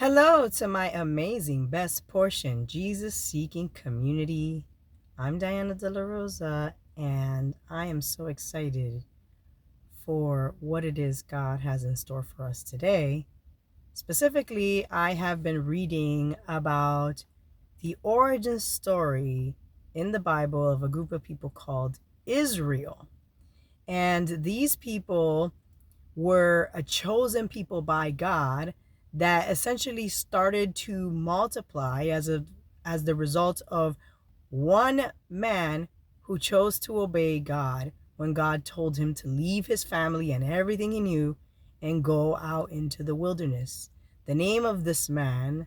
Hello to my amazing best portion, Jesus seeking community. I'm Diana De La Rosa, and I am so excited for what it is God has in store for us today. Specifically, I have been reading about the origin story in the Bible of a group of people called Israel. And these people were a chosen people by God that essentially started to multiply as the result of one man who chose to obey God when God told him to leave his family and everything he knew and go out into the wilderness. The name of this man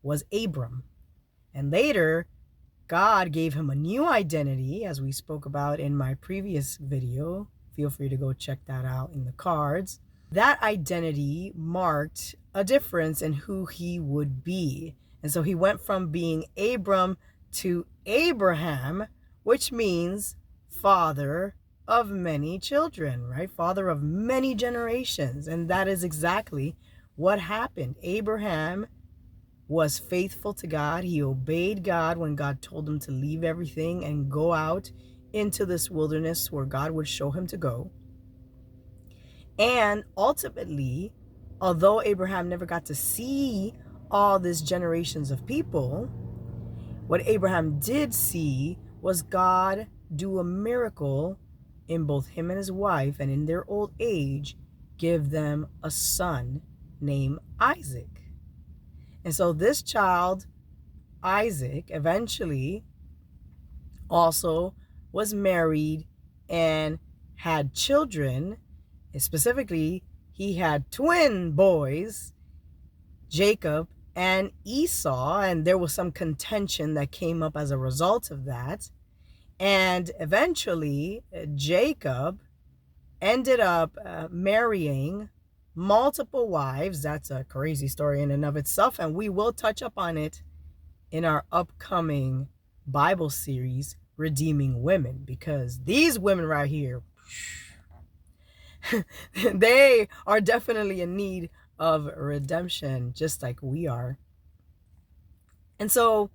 was Abram. And later, God gave him a new identity, as we spoke about in my previous video. Feel free to go check that out in the cards. That identity marked a difference in who he would be. And so he went from being Abram to Abraham, which means father of many children, right? Father of many generations. And that is exactly what happened. Abraham was faithful to God. He obeyed God when God told him to leave everything and go out into this wilderness where God would show him to go. And ultimately, although Abraham never got to see all these generations of people, what Abraham did see was God do a miracle in both him and his wife, and in their old age, give them a son named Isaac. And so this child, Isaac, eventually also was married and had children. Specifically, he had twin boys, Jacob and Esau, and there was some contention that came up as a result of that. And eventually, Jacob ended up marrying multiple wives. That's a crazy story in and of itself, and we will touch up on it in our upcoming Bible series, Redeeming Women, because these women right here, they are definitely in need of redemption, just like we are. And so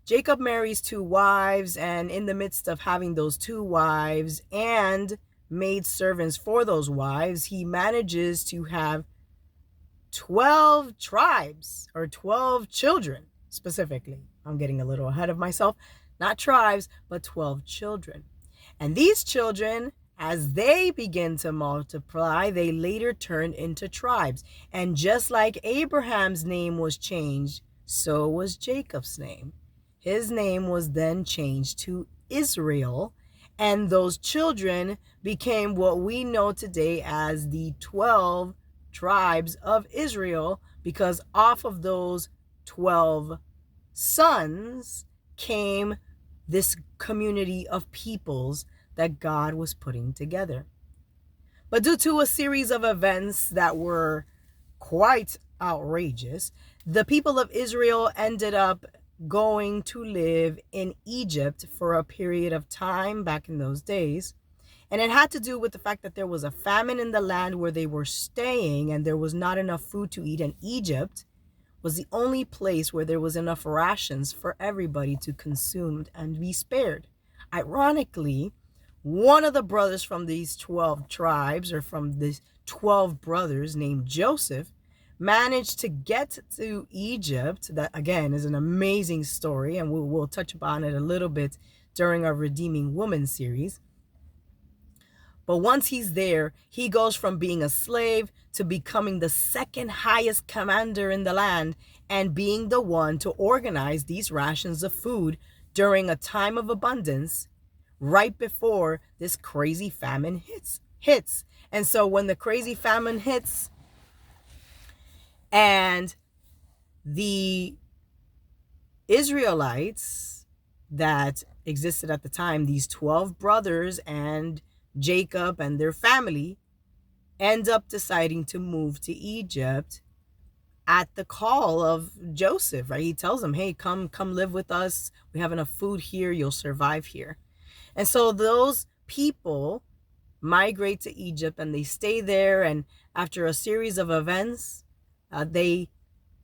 Jacob marries two wives, and in the midst of having those two wives and maid servants for those wives, he manages to have 12 tribes, or 12 children specifically. I'm getting a little ahead of myself. Not tribes, but 12 children. And these children, as they begin to multiply, they later turn into tribes. And just like Abraham's name was changed, so was Jacob's name. His name was then changed to Israel, and those children became what we know today as the 12 tribes of Israel, because off of those 12 sons came this community of peoples that God was putting together. But due to a series of events that were quite outrageous, the people of Israel ended up going to live in Egypt for a period of time back in those days. And it had to do with the fact that there was a famine in the land where they were staying, and there was not enough food to eat. And Egypt was the only place where there was enough rations for everybody to consume and be spared. Ironically, one of the brothers from these 12 tribes, or from these 12 brothers, named Joseph, managed to get to Egypt. That, again, is an amazing story, and we'll touch upon it a little bit during our Redeeming Woman series. But once he's there, he goes from being a slave to becoming the second highest commander in the land, and being the one to organize these rations of food during a time of abundance right before this crazy famine hits. And so when the crazy famine hits, and the Israelites that existed at the time, these 12 brothers and Jacob and their family, end up deciding to move to Egypt at the call of Joseph, right? He tells them, hey, come live with us. We have enough food here. You'll survive here. And so those people migrate to Egypt, and they stay there. And after a series of events, they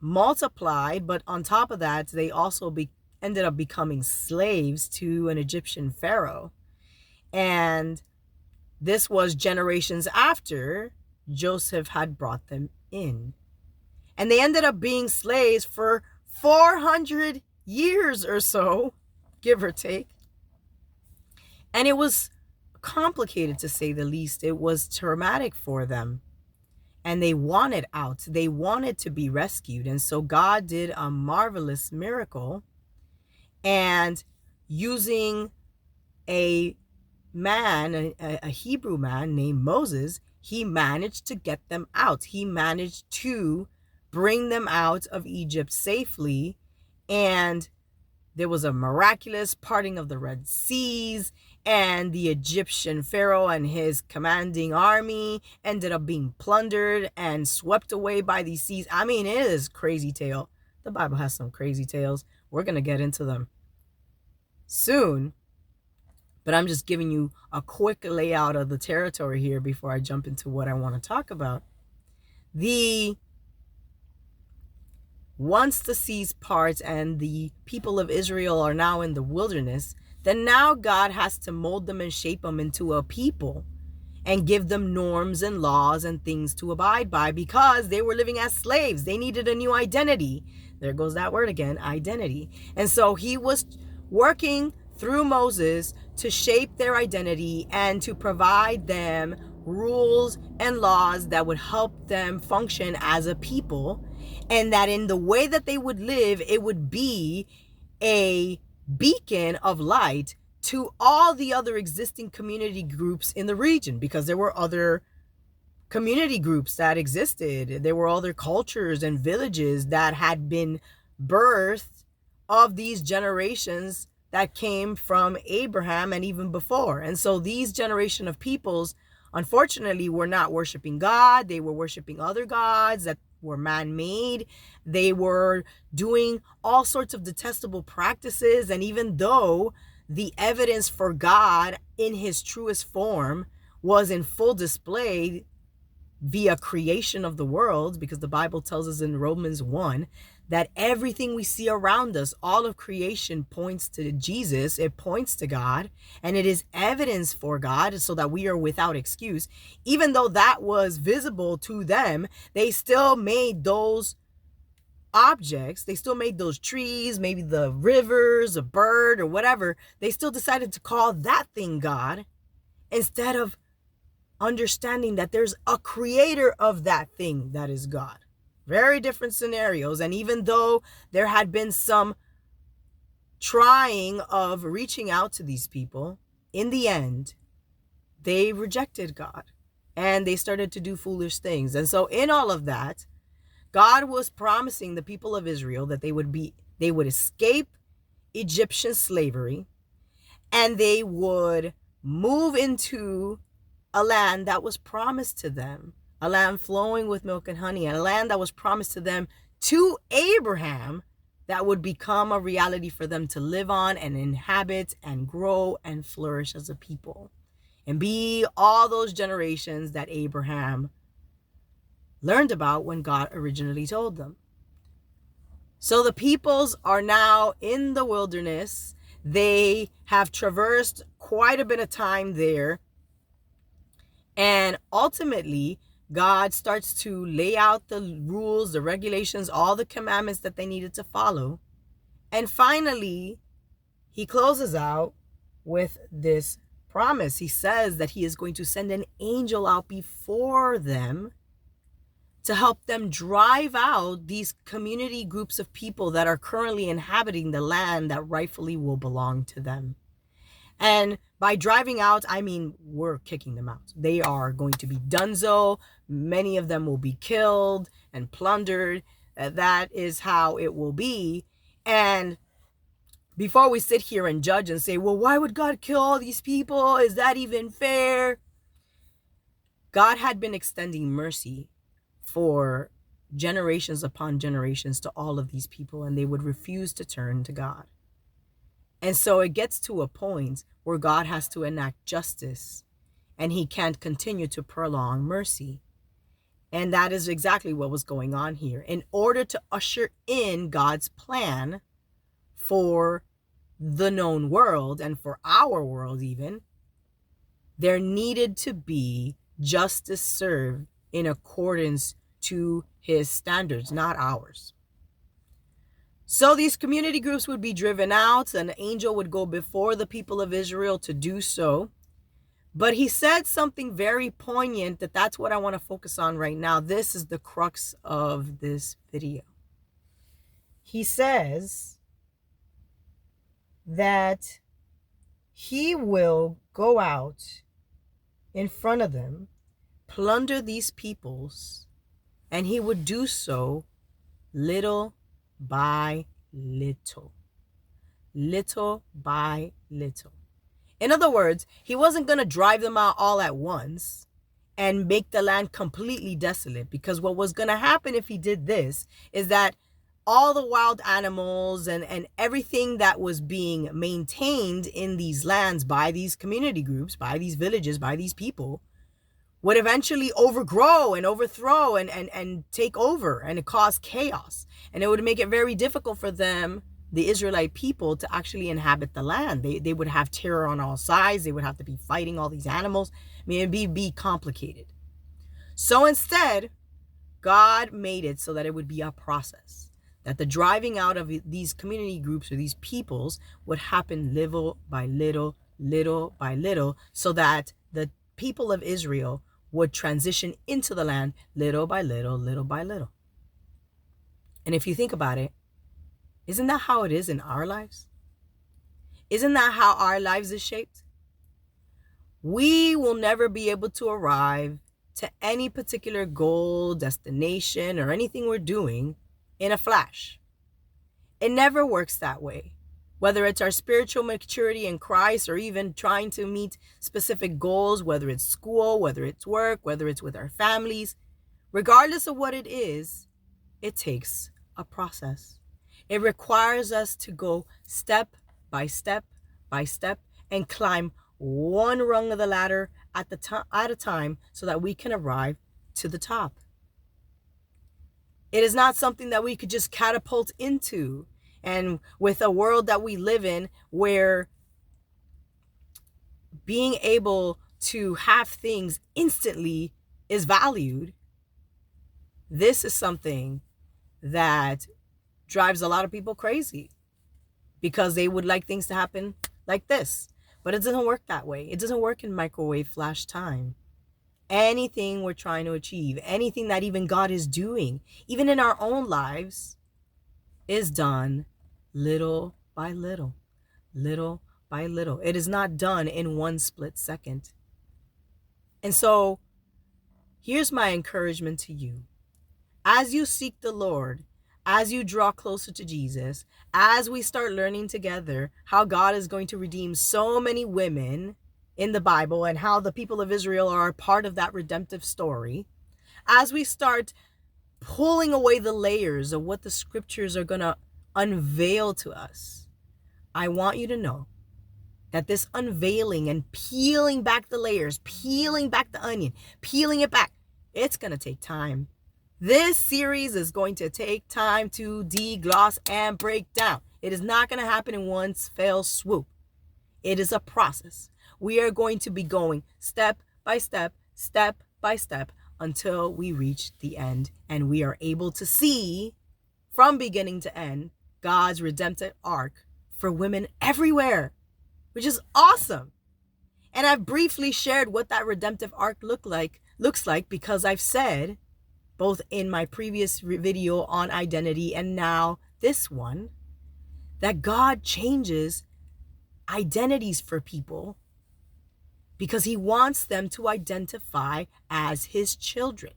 multiplied, but on top of that, they also ended up becoming slaves to an Egyptian pharaoh. And this was generations after Joseph had brought them in. And they ended up being slaves for 400 years or so, give or take. And it was complicated, to say the least. It was traumatic for them. And they wanted out. They wanted to be rescued. And so God did a marvelous miracle. And using a man, a Hebrew man named Moses, he managed to get them out. He managed to bring them out of Egypt safely. And there was a miraculous parting of the Red Seas, and the Egyptian pharaoh and his commanding army ended up being plundered and swept away by these seas. I mean, it is a crazy tale. The Bible has some crazy tales. We're going to get into them soon, but I'm just giving you a quick layout of the territory here before I jump into what I want to talk about. Once the seas part and the people of Israel are now in the wilderness, then now God has to mold them and shape them into a people and give them norms and laws and things to abide by, because they were living as slaves. They needed a new identity. There goes that word again, identity. And so he was working through Moses to shape their identity and to provide them rules and laws that would help them function as a people, and that in the way that they would live, it would be a beacon of light to all the other existing community groups in the region, because there were other community groups that existed. There were other cultures and villages that had been birthed of these generations that came from Abraham and even before. And so these generation of peoples, unfortunately, were not worshiping God. They were worshiping other gods that were man-made. They were doing all sorts of detestable practices. And even though the evidence for God in his truest form was in full display via creation of the world, because the Bible tells us in Romans 1 that everything we see around us, all of creation, points to Jesus. It points to God, and it is evidence for God, so that we are without excuse. Even though that was visible to them, they still made those objects, they still made those trees, maybe the rivers, a bird, or whatever. They still decided to call that thing God, instead of understanding that there's a creator of that thing that is God. Very different scenarios. And even though there had been some trying of reaching out to these people, in the end, they rejected God and they started to do foolish things. And so in all of that, God was promising the people of Israel that they would escape Egyptian slavery, and they would move into a land that was promised to them, a land flowing with milk and honey, and a land that was promised to them to Abraham, that would become a reality for them to live on and inhabit and grow and flourish as a people, and be all those generations that Abraham learned about when God originally told them. So the peoples are now in the wilderness. They have traversed quite a bit of time there. And ultimately, God starts to lay out the rules, the regulations, all the commandments that they needed to follow. And finally, he closes out with this promise. He says that he is going to send an angel out before them to help them drive out these community groups of people that are currently inhabiting the land that rightfully will belong to them. And by driving out, I mean, we're kicking them out. They are going to be donezo. Many of them will be killed and plundered. That is how it will be. And before we sit here and judge and say, well, why would God kill all these people? Is that even fair? God had been extending mercy for generations upon generations to all of these people, and they would refuse to turn to God. And so it gets to a point where God has to enact justice, and he can't continue to prolong mercy. And that is exactly what was going on here. In order to usher in God's plan for the known world and for our world even, there needed to be justice served in accordance to his standards, not ours. So these community groups would be driven out. An angel would go before the people of Israel to do so. But he said something very poignant that's what I want to focus on right now. This is the crux of this video. He says that he will go out in front of them, plunder these peoples, and he would do so little by little. Little by little. In other words, he wasn't going to drive them out all at once and make the land completely desolate, because what was going to happen if he did this is that all the wild animals and everything that was being maintained in these lands by these community groups, by these villages, by these people, would eventually overgrow and overthrow and take over, and it caused chaos. And it would make it very difficult for them, the Israelite people, to actually inhabit the land. They would have terror on all sides. They would have to be fighting all these animals. I mean, it'd be complicated. So instead, God made it so that it would be a process, that the driving out of these community groups or these peoples would happen little by little, little by little, so that the people of Israel would transition into the land little by little, little by little. And if you think about it, isn't that how it is in our lives? Isn't that how our lives is shaped? We will never be able to arrive to any particular goal, destination, or anything we're doing in a flash. It never works that way. Whether it's our spiritual maturity in Christ, or even trying to meet specific goals, whether it's school, whether it's work, whether it's with our families, regardless of what it is, it takes a process. It requires us to go step by step by step and climb one rung of the ladder at a time so that we can arrive to the top. It is not something that we could just catapult into. And with a world that we live in, where being able to have things instantly is valued, this is something that drives a lot of people crazy, because they would like things to happen like this. But it doesn't work that way. It doesn't work in microwave flash time. Anything we're trying to achieve, anything that even God is doing, even in our own lives, is done little by little, little by little. It is not done in one split second. And so here's my encouragement to you. As you seek the Lord, as you draw closer to Jesus, as we start learning together how God is going to redeem so many women in the Bible, and how the people of Israel are a part of that redemptive story, as we start pulling away the layers of what the scriptures are going to unveil to us, I want you to know that this unveiling and peeling back the layers, peeling back the onion, peeling it back, it's going to take time. This series is going to take time to degloss and break down. It is not going to happen in one fell swoop. It is a process. We are going to be going step by step, step by step, until we reach the end, and we are able to see from beginning to end God's redemptive arc for women everywhere, which is awesome. And I've briefly shared what that redemptive arc looks like, because I've said, both in my previous video on identity and now this one, that God changes identities for people because he wants them to identify as his children.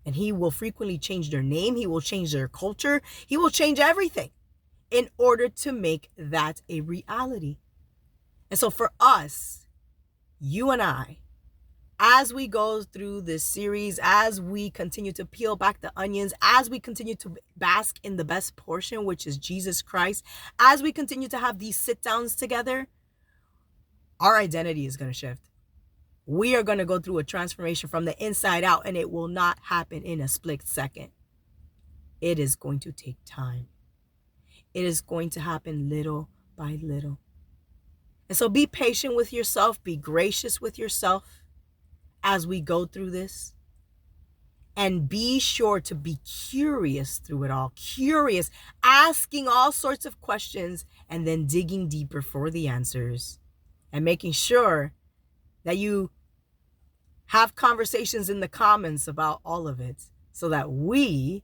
And he will frequently change their name. He will change their culture. He will change everything in order to make that a reality. And so for us, you and I, as we go through this series, as we continue to peel back the onions, as we continue to bask in the best portion, which is Jesus Christ, as we continue to have these sit downs together, our identity is going to shift. We are going to go through a transformation from the inside out, and it will not happen in a split second. It is going to take time. It is going to happen little by little. And so be patient with yourself, be gracious with yourself as we go through this. And be sure to be curious through it all. Curious, asking all sorts of questions and then digging deeper for the answers. And making sure that you have conversations in the comments about all of it so that we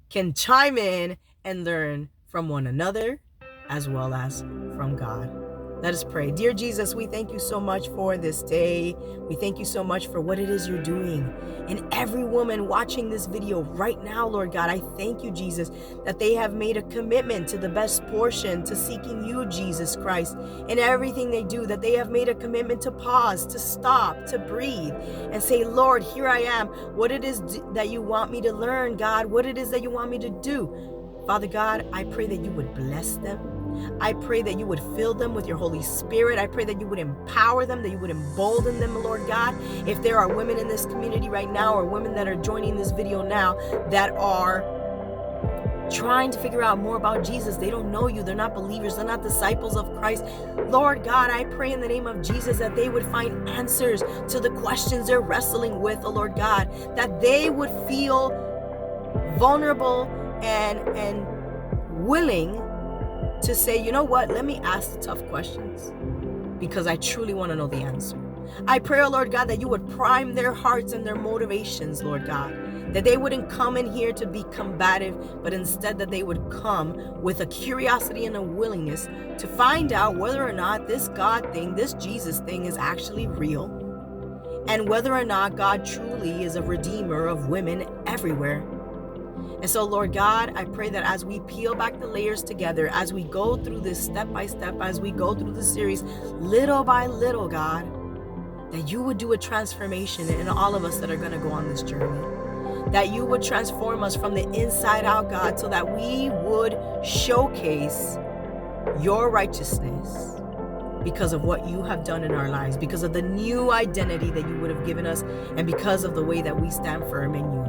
can chime in and learn from one another as well as from God. Let us pray. Dear Jesus, we thank you so much for this day. We thank you so much for what it is you're doing. And every woman watching this video right now, Lord God, I thank you, Jesus, that they have made a commitment to the best portion, to seeking you, Jesus Christ, in everything they do, that they have made a commitment to pause, to stop, to breathe, and say, Lord, here I am. What it is that you want me to learn, God, what it is that you want me to do. Father God, I pray that you would bless them. I pray that you would fill them with your Holy Spirit. I pray that you would empower them, that you would embolden them, Lord God. If there are women in this community right now, or women that are joining this video now that are trying to figure out more about Jesus, they don't know you, they're not believers, they're not disciples of Christ. Lord God, I pray in the name of Jesus that they would find answers to the questions they're wrestling with, oh Lord God, that they would feel vulnerable and willing to say, you know what, let me ask the tough questions because I truly want to know the answer. I pray, oh Lord God, that you would prime their hearts and their motivations, Lord God, that they wouldn't come in here to be combative, but instead that they would come with a curiosity and a willingness to find out whether or not this God thing, this Jesus thing is actually real, and whether or not God truly is a redeemer of women everywhere. And so, Lord God, I pray that as we peel back the layers together, as we go through this step by step, as we go through the series, little by little, God, that you would do a transformation in all of us that are going to go on this journey. That you would transform us from the inside out, God, so that we would showcase your righteousness because of what you have done in our lives, because of the new identity that you would have given us, and because of the way that we stand firm in you.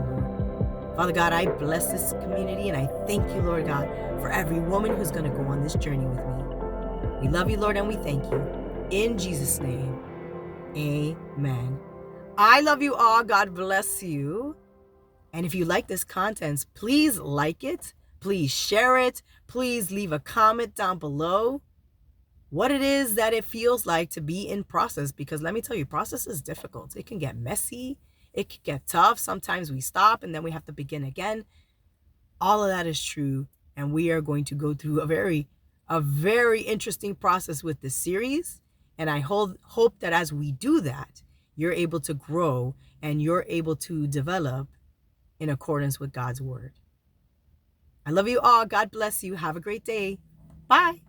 Father God, I bless this community, and I thank you, Lord God, for every woman who's going to go on this journey with me. We love you, Lord, and we thank you. In Jesus' name, amen. I love you all. God bless you. And if you like this content, please like it. Please share it. Please leave a comment down below what it is that it feels like to be in process. Because let me tell you, process is difficult. It can get messy. It could get tough. Sometimes we stop and then we have to begin again. All of that is true. And we are going to go through a very interesting process with this series. And I hope that as we do that, you're able to grow and you're able to develop in accordance with God's word. I love you all. God bless you. Have a great day. Bye.